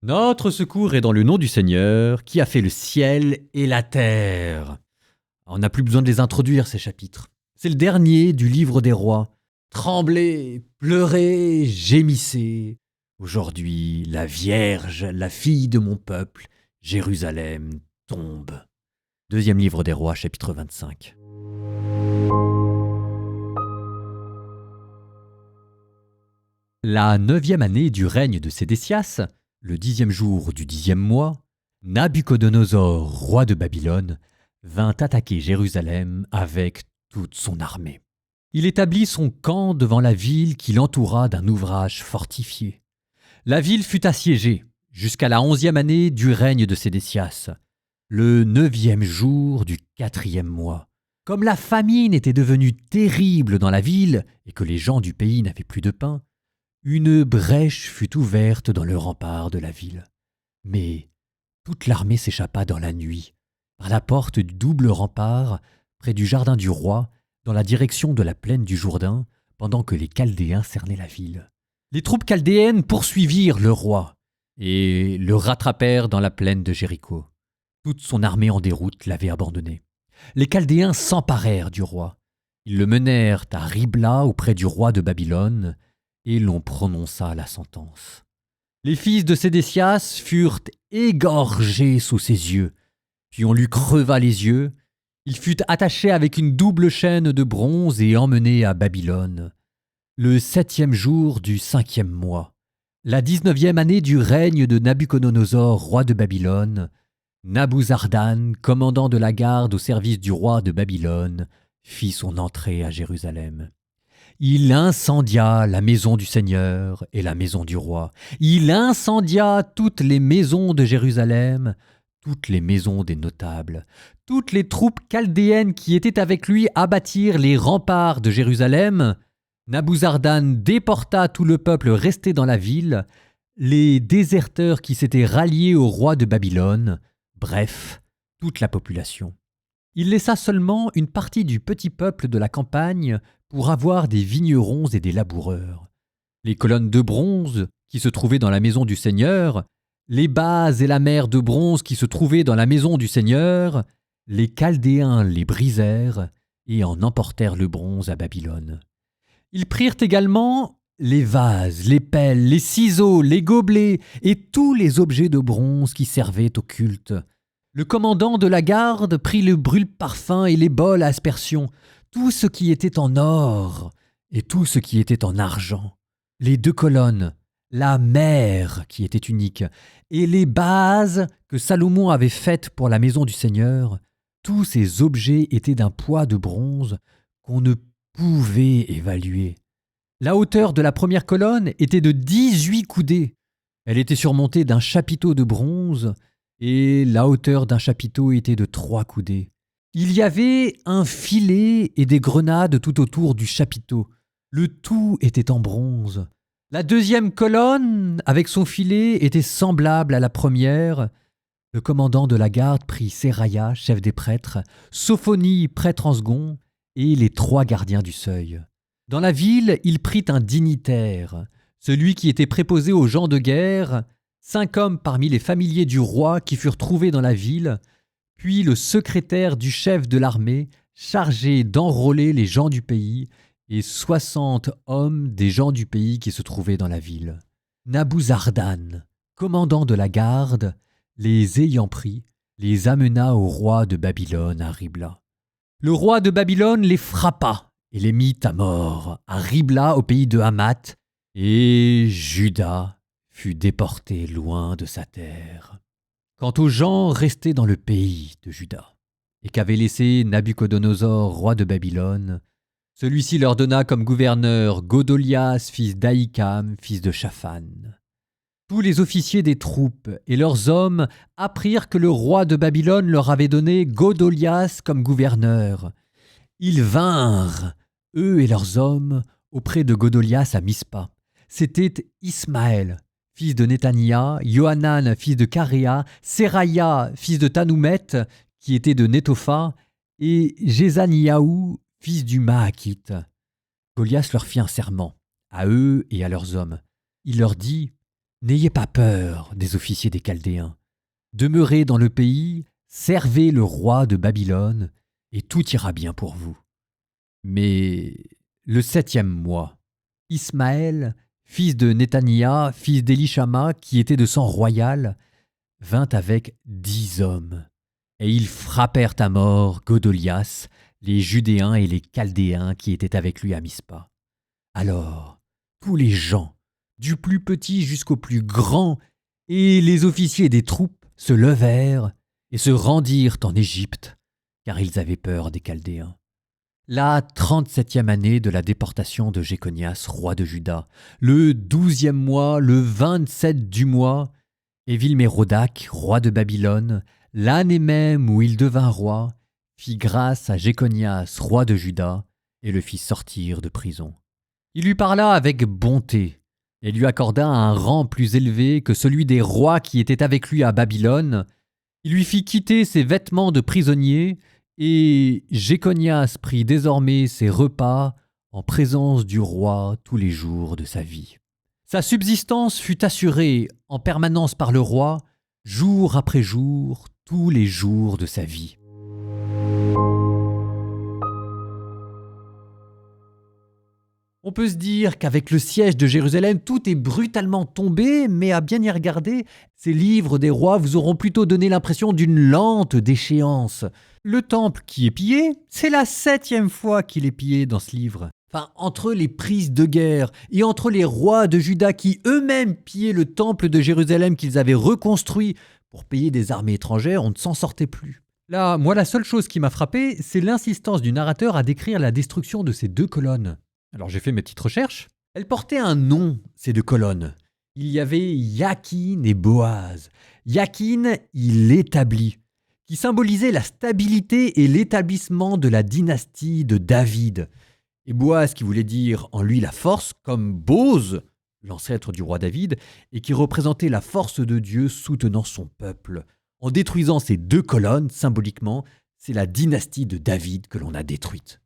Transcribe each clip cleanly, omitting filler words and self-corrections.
Notre secours est dans le nom du Seigneur, qui a fait le ciel et la terre. On n'a plus besoin de les introduire, ces chapitres. C'est le dernier du livre des rois. Tremblez, pleurez, gémissez. Aujourd'hui, la Vierge, la fille de mon peuple, Jérusalem, tombe. Deuxième livre des rois, chapitre 25. La 9e année du règne de Sédécias, le 10e jour du 10e mois, Nabuchodonosor, roi de Babylone, vint attaquer Jérusalem avec toute son armée. Il établit son camp devant la ville qui l'entoura d'un ouvrage fortifié. La ville fut assiégée jusqu'à la 11e année du règne de Sédécias, le 9e jour du 4e mois. Comme la famine était devenue terrible dans la ville et que les gens du pays n'avaient plus de pain, une brèche fut ouverte dans le rempart de la ville. Mais toute l'armée s'échappa dans la nuit, par la porte du double rempart, près du jardin du roi, dans la direction de la plaine du Jourdain, pendant que les Chaldéens cernaient la ville. Les troupes chaldéennes poursuivirent le roi et le rattrapèrent dans la plaine de Jéricho. Toute son armée en déroute l'avait abandonné. Les Chaldéens s'emparèrent du roi. Ils le menèrent à Ribla auprès du roi de Babylone, et l'on prononça la sentence. Les fils de Sédécias furent égorgés sous ses yeux, puis on lui creva les yeux. Il fut attaché avec une double chaîne de bronze et emmené à Babylone. Le 7e jour du 5e mois, la 19e année du règne de Nabuchodonosor, roi de Babylone, Nabuzardan, commandant de la garde au service du roi de Babylone, fit son entrée à Jérusalem. Il incendia la maison du Seigneur et la maison du roi. Il incendia toutes les maisons de Jérusalem, toutes les maisons des notables. Toutes les troupes chaldéennes qui étaient avec lui abattirent les remparts de Jérusalem. Nabuzardan déporta tout le peuple resté dans la ville, les déserteurs qui s'étaient ralliés au roi de Babylone, bref, toute la population. Il laissa seulement une partie du petit peuple de la campagne pour avoir des vignerons et des laboureurs. Les colonnes de bronze qui se trouvaient dans la maison du Seigneur, les bases et la mer de bronze qui se trouvaient dans la maison du Seigneur, les Chaldéens les brisèrent et en emportèrent le bronze à Babylone. Ils prirent également les vases, les pelles, les ciseaux, les gobelets et tous les objets de bronze qui servaient au culte. Le commandant de la garde prit le brûle-parfum et les bols à aspersion, tout ce qui était en or et tout ce qui était en argent, les 2 colonnes, la mer qui était unique, et les bases que Salomon avait faites pour la maison du Seigneur, tous ces objets étaient d'un poids de bronze qu'on ne pouvait évaluer. La hauteur de la première colonne était de 18 coudées. Elle était surmontée d'un chapiteau de bronze, et la hauteur d'un chapiteau était de 3 coudées. Il y avait un filet et des grenades tout autour du chapiteau. Le tout était en bronze. La 2e colonne, avec son filet, était semblable à la première. Le commandant de la garde prit Seraya, chef des prêtres, Sophonie, prêtre en second, et les 3 gardiens du seuil. Dans la ville, il prit un dignitaire, celui qui était préposé aux gens de guerre, 5 hommes parmi les familiers du roi qui furent trouvés dans la ville, puis le secrétaire du chef de l'armée, chargé d'enrôler les gens du pays, et 60 hommes des gens du pays qui se trouvaient dans la ville. Nabuzardan, commandant de la garde, les ayant pris, les amena au roi de Babylone à Ribla. Le roi de Babylone les frappa et les mit à mort à Ribla au pays de Hamath, et Juda fut déporté loin de sa terre. Quant aux gens restés dans le pays de Juda, et qu'avait laissé Nabuchodonosor, roi de Babylone, celui-ci leur donna comme gouverneur Godolias, fils d'Ahikam, fils de Shaphan. Tous les officiers des troupes et leurs hommes apprirent que le roi de Babylone leur avait donné Godolias comme gouverneur. Ils vinrent, eux et leurs hommes, auprès de Godolias à Mispa. C'était Ismaël, fils de Netania, Yohanan, fils de Caréa, Seraya, fils de Tanoumet, qui était de Netopha, et Jézaniaou, fils du Maakite. Goliath leur fit un serment, à eux et à leurs hommes. Il leur dit N'ayez pas peur des officiers des Chaldéens. Demeurez dans le pays, servez le roi de Babylone, et tout ira bien pour vous. » Mais le 7e mois, Ismaël, fils de Néthania, fils d'Élishama, qui était de sang royal, vint avec 10 hommes. Et ils frappèrent à mort Godolias, les Judéens et les Chaldéens qui étaient avec lui à Mispa. Alors, tous les gens, du plus petit jusqu'au plus grand, et les officiers des troupes se levèrent et se rendirent en Égypte, car ils avaient peur des Chaldéens. La 37e année de la déportation de Jéconias, roi de Juda, le 12e mois, le 27 du mois, Évil-Mérodach, roi de Babylone, l'année même où il devint roi, fit grâce à Jéconias, roi de Juda, et le fit sortir de prison. Il lui parla avec bonté, et lui accorda un rang plus élevé que celui des rois qui étaient avec lui à Babylone. Il lui fit quitter ses vêtements de prisonnier, et Jéconias prit désormais ses repas en présence du roi tous les jours de sa vie. Sa subsistance fut assurée en permanence par le roi, jour après jour, tous les jours de sa vie. On peut se dire qu'avec le siège de Jérusalem, tout est brutalement tombé, mais à bien y regarder, ces livres des rois vous auront plutôt donné l'impression d'une lente déchéance. Le temple qui est pillé, c'est la 7e fois qu'il est pillé dans ce livre. Enfin, entre les prises de guerre et entre les rois de Juda qui eux-mêmes pillaient le temple de Jérusalem qu'ils avaient reconstruit pour payer des armées étrangères, on ne s'en sortait plus. Là, moi, la seule chose qui m'a frappé, c'est l'insistance du narrateur à décrire la destruction de ces 2 colonnes. Alors j'ai fait mes petites recherches. Elles portaient un nom, ces 2 colonnes. Il y avait Yakin et Boaz. Yakin, il établit, qui symbolisait la stabilité et l'établissement de la dynastie de David. Et Boaz, qui voulait dire en lui la force, comme Boz, l'ancêtre du roi David, et qui représentait la force de Dieu soutenant son peuple. En détruisant ces 2 colonnes, symboliquement, c'est la dynastie de David que l'on a détruite.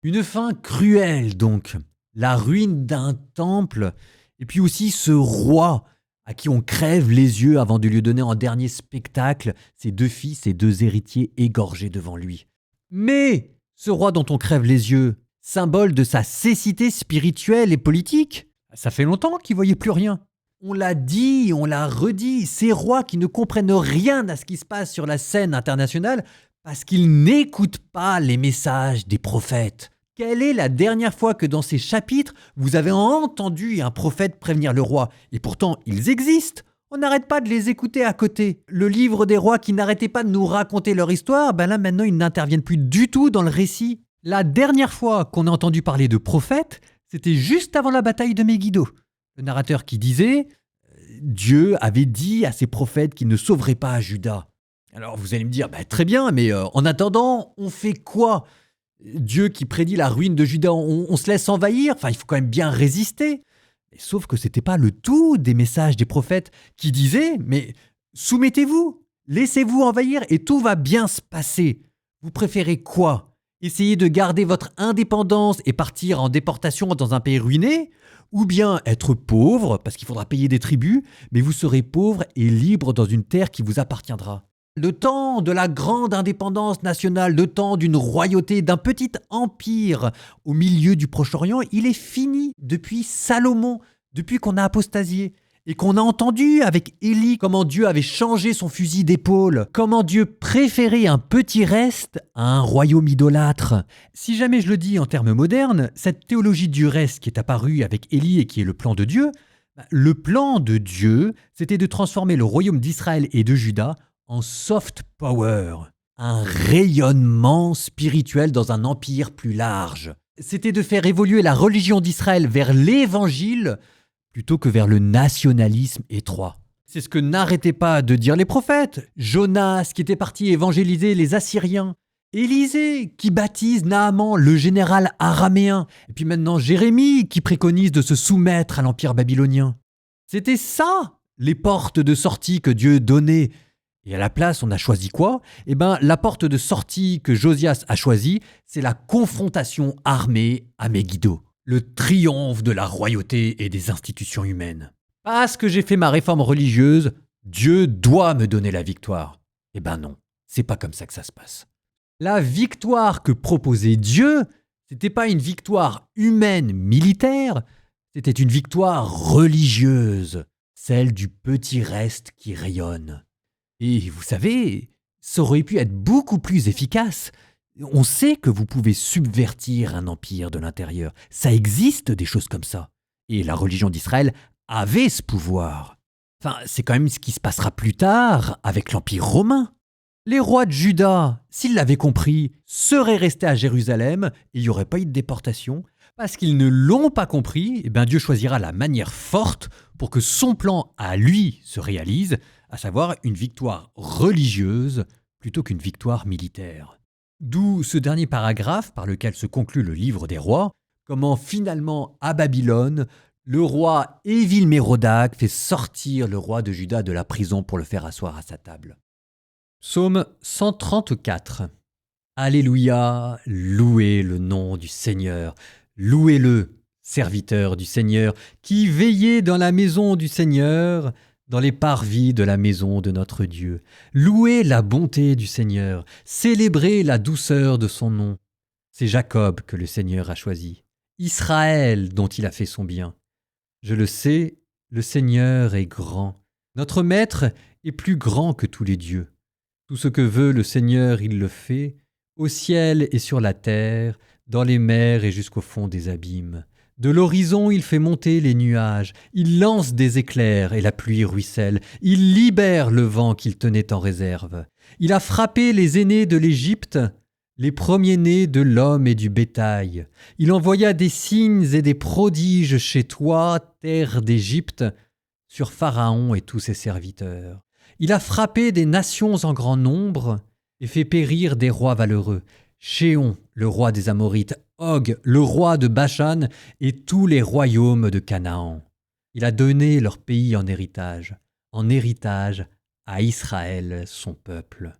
Une fin cruelle donc, la ruine d'un temple, et puis aussi ce roi à qui on crève les yeux avant de lui donner en dernier spectacle ses 2 fils et 2 héritiers égorgés devant lui. Mais ce roi dont on crève les yeux, symbole de sa cécité spirituelle et politique, ça fait longtemps qu'il ne voyait plus rien. On l'a dit, on l'a redit, ces rois qui ne comprennent rien à ce qui se passe sur la scène internationale parce qu'ils n'écoutent pas les messages des prophètes. Quelle est la dernière fois que dans ces chapitres, vous avez entendu un prophète prévenir le roi? Et pourtant, ils existent. On n'arrête pas de les écouter à côté. Le livre des rois qui n'arrêtait pas de nous raconter leur histoire, là maintenant ils n'interviennent plus du tout dans le récit. La dernière fois qu'on a entendu parler de prophètes, c'était juste avant la bataille de Megiddo. Le narrateur qui disait « Dieu avait dit à ses prophètes qu'il ne sauverait pas Juda ». Alors vous allez me dire « Très bien, mais en attendant, on fait quoi ? Dieu qui prédit la ruine de Juda, on se laisse envahir ? Enfin, il faut quand même bien résister. » Sauf que ce n'était pas le tout des messages des prophètes qui disaient « Mais soumettez-vous, laissez-vous envahir et tout va bien se passer. » Vous préférez quoi ? Essayer de garder votre indépendance et partir en déportation dans un pays ruiné ? Ou bien être pauvre, parce qu'il faudra payer des tributs, mais vous serez pauvre et libre dans une terre qui vous appartiendra. Le temps de la grande indépendance nationale, le temps d'une royauté, d'un petit empire au milieu du Proche-Orient, il est fini depuis Salomon, depuis qu'on a apostasié. Et qu'on a entendu avec Élie comment Dieu avait changé son fusil d'épaule, comment Dieu préférait un petit reste à un royaume idolâtre. Si jamais je le dis en termes modernes, cette théologie du reste qui est apparue avec Élie et qui est le plan de Dieu, le plan de Dieu, c'était de transformer le royaume d'Israël et de Juda en soft power, un rayonnement spirituel dans un empire plus large. C'était de faire évoluer la religion d'Israël vers l'évangile plutôt que vers le nationalisme étroit. C'est ce que n'arrêtaient pas de dire les prophètes. Jonas qui était parti évangéliser les Assyriens. Élisée qui baptise Naaman, le général araméen. Et puis maintenant Jérémie qui préconise de se soumettre à l'empire babylonien. C'était ça, les portes de sortie que Dieu donnait. Et à la place, on a choisi quoi ? La porte de sortie que Josias a choisie, c'est la confrontation armée à Megiddo. Le triomphe de la royauté et des institutions humaines. Parce que j'ai fait ma réforme religieuse, Dieu doit me donner la victoire. Eh ben non, c'est pas comme ça que ça se passe. La victoire que proposait Dieu, c'était pas une victoire humaine militaire, c'était une victoire religieuse, celle du petit reste qui rayonne. Et vous savez, ça aurait pu être beaucoup plus efficace. On sait que vous pouvez subvertir un empire de l'intérieur. Ça existe des choses comme ça. Et la religion d'Israël avait ce pouvoir. Enfin, c'est quand même ce qui se passera plus tard avec l'Empire romain. Les rois de Juda, s'ils l'avaient compris, seraient restés à Jérusalem et il n'y aurait pas eu de déportation. Parce qu'ils ne l'ont pas compris, eh bien Dieu choisira la manière forte pour que son plan à lui se réalise, à savoir une victoire religieuse plutôt qu'une victoire militaire. D'où ce dernier paragraphe par lequel se conclut le livre des rois, comment finalement à Babylone, le roi Évil-Mérodach fait sortir le roi de Juda de la prison pour le faire asseoir à sa table. Psaume 134. Alléluia, louez le nom du Seigneur, louez-le, serviteur du Seigneur, qui veillez dans la maison du Seigneur, dans les parvis de la maison de notre Dieu. Louez la bonté du Seigneur, célébrez la douceur de son nom. C'est Jacob que le Seigneur a choisi, Israël dont il a fait son bien. Je le sais, le Seigneur est grand. Notre Maître est plus grand que tous les dieux. Tout ce que veut le Seigneur, il le fait, au ciel et sur la terre, dans les mers et jusqu'au fond des abîmes. De l'horizon, il fait monter les nuages, il lance des éclairs et la pluie ruisselle, il libère le vent qu'il tenait en réserve. Il a frappé les aînés de l'Égypte, les premiers-nés de l'homme et du bétail. Il envoya des signes et des prodiges chez toi, terre d'Égypte, sur Pharaon et tous ses serviteurs. Il a frappé des nations en grand nombre et fait périr des rois valeureux. Shéon, le roi des Amorites, Og, le roi de Bashan et tous les royaumes de Canaan. Il a donné leur pays en héritage à Israël, son peuple.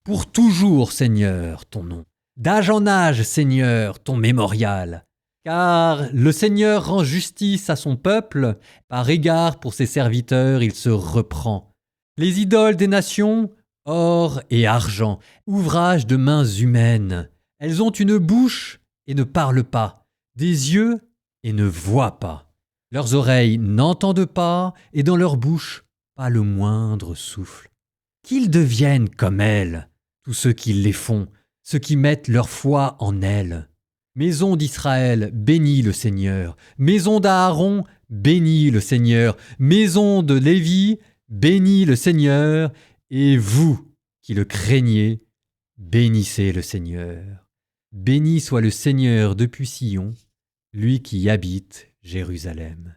Pour toujours, Seigneur, ton nom. D'âge en âge, Seigneur, ton mémorial. Car le Seigneur rend justice à son peuple, par égard pour ses serviteurs, il se reprend. Les idoles des nations, or et argent, ouvrage de mains humaines. Elles ont une bouche et ne parlent pas, des yeux et ne voient pas. Leurs oreilles n'entendent pas, et dans leur bouche, pas le moindre souffle. Qu'ils deviennent comme elles, tous ceux qui les font, ceux qui mettent leur foi en elles. Maison d'Israël, bénis le Seigneur. Maison d'Aaron, bénis le Seigneur. Maison de Lévi, bénis le Seigneur. Et vous, qui le craignez, bénissez le Seigneur. Béni soit le Seigneur depuis Sion, lui qui habite Jérusalem.